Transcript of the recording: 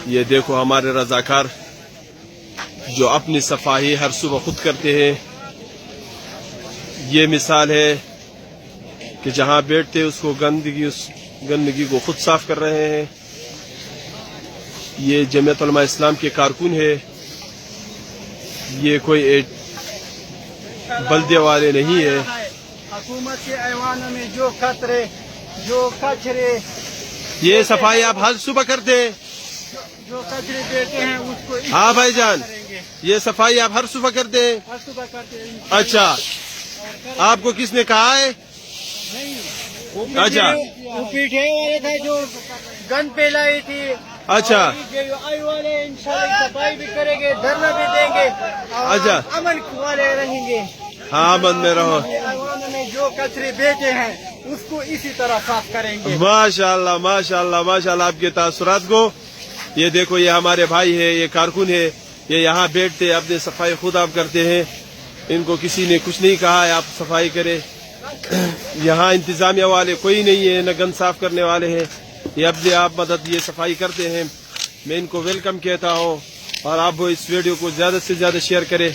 یہ دیکھو ہمارے رضاکار جو اپنی صفائی ہر صبح خود کرتے ہیں. یہ مثال ہے کہ جہاں بیٹھتے اس گندگی کو خود صاف کر رہے ہیں. یہ جمعیت علماء اسلام کے کارکن ہے. یہ کوئی بلدیہ والے نہیں ہے. حکومت کے ایوانوں میں جو خطرے جو کچرے یہ صفائی آپ ہر صبح کرتے ہیں؟ جو کچرے دیتے ہیں اس کو ہاں بھائی جان، یہ صفائی آپ ہر صبح کرتے ہیں؟ ہر صبح کرتے ہیں. اچھا، آپ کو کس نے کہا ہے؟ اچھا وہ پیٹھے والے تھے جو گند پھیلائی تھی. اچھا آئی والے انشاءاللہ صفائی بھی کریں گے، دھرنا بھی دیں گے. اچھا، امن والے رہیں گے. ہاں امن میں رہو. ایوانوں میں جو کچرے بیچے ہیں اس کو اسی طرح صاف کریں گے. ماشاء اللہ ماشاء اللہ ماشاء اللہ آپ کے تاثرات کو. یہ دیکھو یہ ہمارے بھائی ہے، یہ کارکن ہے. یہ یہاں بیٹھتے اپنی صفائی خود آپ کرتے ہیں. ان کو کسی نے کچھ نہیں کہا ہے آپ صفائی کرے. یہاں انتظامیہ والے کوئی نہیں ہے، نہ گند صاف کرنے والے ہیں. یہ اپنے آپ مدد یہ صفائی کرتے ہیں. میں ان کو ویلکم کہتا ہوں، اور آپ اس ویڈیو کو زیادہ سے زیادہ شیئر کریں.